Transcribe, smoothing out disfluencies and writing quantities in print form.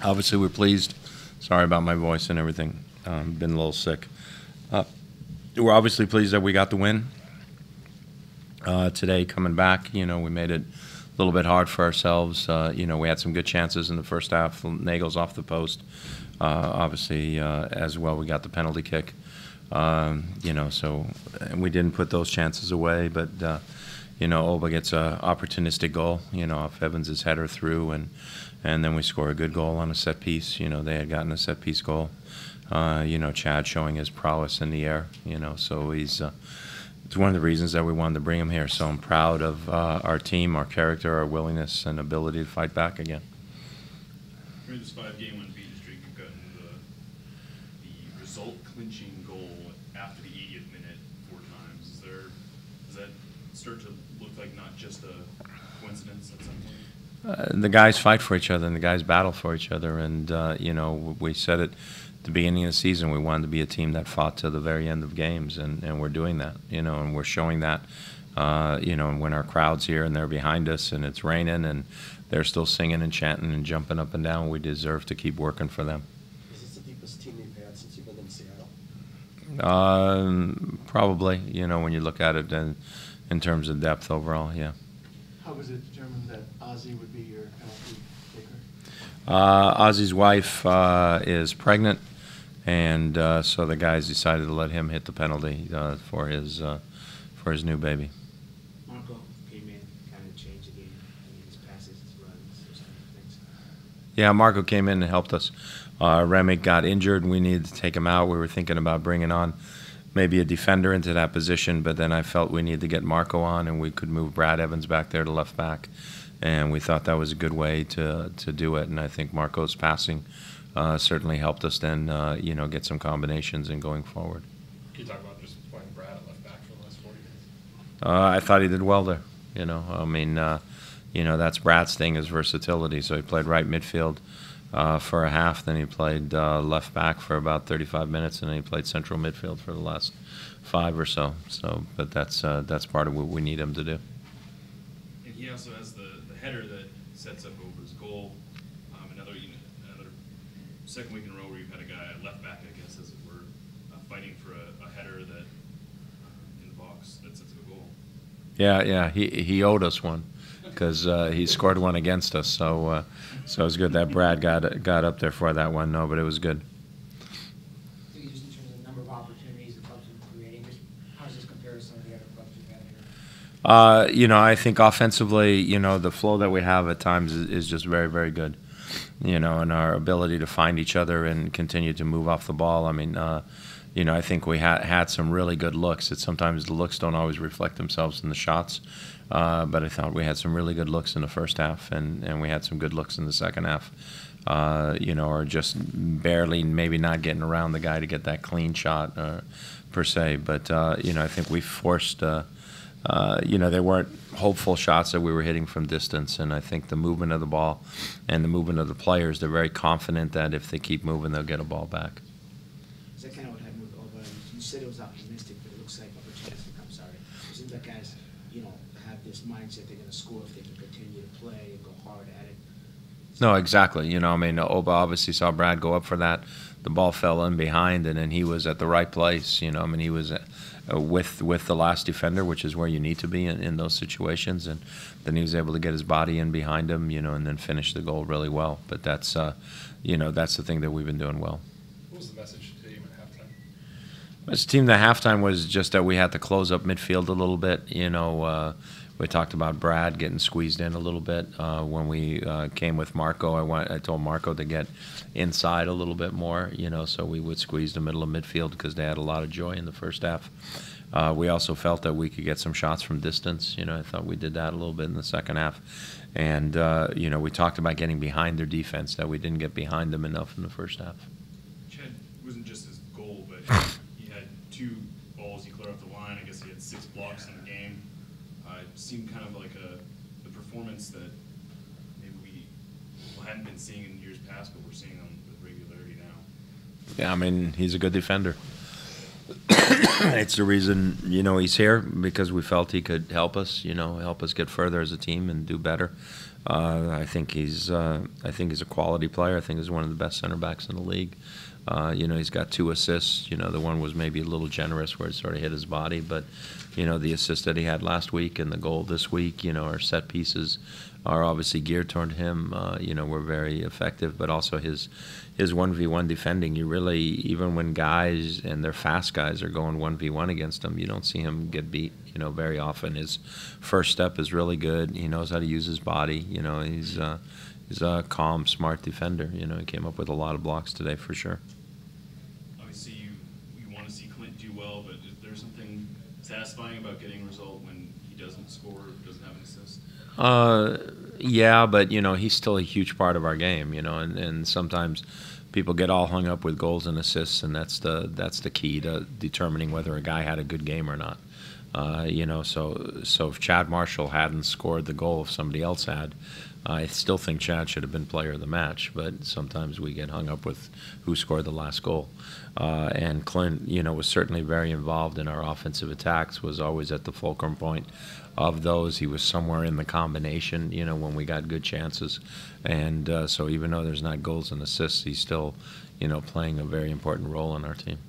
Obviously, we're pleased. Sorry about my voice and everything. Been a little sick. We're obviously pleased that we got the win today coming back. We made it a little bit hard for ourselves. We had some good chances in the first half. Nagel's off the post. Obviously, as well, we got the penalty kick. So we didn't put those chances away. But, Oba gets an opportunistic goal, off Evans' header through, and then we score a good goal on a set piece. They had gotten a set piece goal. Chad showing his prowess in the air, so he's it's one of the reasons that we wanted to bring him here. So I'm proud of our team, our character, our willingness and ability to fight back again. During this 5-game unbeaten streak, you've gotten the result-clinching goal after the 80th minute 4 times. Does that start to look like not just a coincidence at some point? The guys fight for each other, and the guys battle for each other. And, we said it at the beginning of the season, we wanted to be a team that fought to the very end of games, and we're doing that, and we're showing that, and when our crowd's here and they're behind us and it's raining and they're still singing and chanting and jumping up and down, we deserve to keep working for them. Is this the deepest team you've had since you've been in Seattle? Probably, when you look at it in terms of depth overall, yeah. How was it determined that Ozzy would be your penalty taker? Ozzy's wife is pregnant, and so the guys decided to let him hit the penalty for his new baby. Marco came in, kind of changed the game. His passes, his runs, those kind of things. Yeah, Marco came in and helped us. Remick got injured, and we needed to take him out. We were thinking about bringing on maybe a defender into that position, but then I felt we needed to get Marco on, and we could move Brad Evans back there to left back. And we thought that was a good way to do it. And I think Marco's passing certainly helped us then, get some combinations and going forward. Can you talk about just playing Brad at left back for the last 40 minutes? I thought he did well there. That's Brad's thing, is versatility. So he played right midfield for a half, then he played left back for about 35 minutes, and then he played central midfield for the last 5 or so. But that's part of what we need him to do. And he also has the header that sets up Ober's goal. Another second week in a row where you've had a guy at left back, I guess, as it were, fighting for a header that in the box that sets up a goal. Yeah, he owed us one because he scored one against us. So it was good that Brad got up there for that one. No, but it was good. So just in terms of number of opportunities the clubs have been creating, how does this compare to some of the other clubs you've had here? I think offensively, the flow that we have at times is just very, very good. And our ability to find each other and continue to move off the ball. I think we had some really good looks. Sometimes the looks don't always reflect themselves in the shots, but I thought we had some really good looks in the first half, and we had some good looks in the second half. Or just barely maybe not getting around the guy to get that clean shot per se. But, I think we forced there weren't hopeful shots that we were hitting from distance, and I think the movement of the ball and the movement of the players, they're very confident that if they keep moving, they'll get a ball back. Is that kind of what happened with Oba? You said it was optimistic, but it looks like opportunistic. I'm sorry. It seems like guys, have this mindset they're going to score if they can continue to play and go hard at it. No, exactly. Oba obviously saw Brad go up for that. The ball fell in behind, and then he was at the right place. He was with the last defender, which is where you need to be in those situations. And then he was able to get his body in behind him, and then finish the goal really well. But that's the thing that we've been doing well. What was the message to the team at halftime? This team at halftime was just that we had to close up midfield a little bit. We talked about Brad getting squeezed in a little bit. When we came with Marco, I told Marco to get inside a little bit more, so we would squeeze the middle of midfield because they had a lot of joy in the first half. We also felt that we could get some shots from distance. I thought we did that a little bit in the second half. And, we talked about getting behind their defense, that we didn't get behind them enough in the first half. Chad wasn't just his goal, but he had 2 balls he cleared off the line. I guess he had 6 blocks in the game. It seemed kind of like the performance that maybe we hadn't been seeing in years past, but we're seeing him with regularity now. Yeah, he's a good defender. It's the reason, he's here, because we felt he could help us, help us get further as a team and do better. I think he's a quality player. I think he's one of the best center backs in the league. He's got 2 assists. The one was maybe a little generous where it sort of hit his body, but the assist that he had last week and the goal this week, our set pieces are obviously geared toward him. Were very effective, but also his 1v1 defending. You really, even when guys and they're fast guys are going 1v1 against him, you don't see him get beat. Very often his first step is really good. He knows how to use his body. He's a calm, smart defender. He came up with a lot of blocks today for sure. Obviously, you want to see Clint do well, but is there something satisfying about getting a result when he doesn't score, doesn't have an assist? Yeah, but he's still a huge part of our game. And sometimes people get all hung up with goals and assists, and that's the key to determining whether a guy had a good game or not. So if Chad Marshall hadn't scored the goal, if somebody else had, I still think Chad should have been player of the match. But sometimes we get hung up with who scored the last goal. And Clint, was certainly very involved in our offensive attacks. Was always at the fulcrum point of those. He was somewhere in the combination, when we got good chances. And so even though there's not goals and assists, he's still, playing a very important role in our team.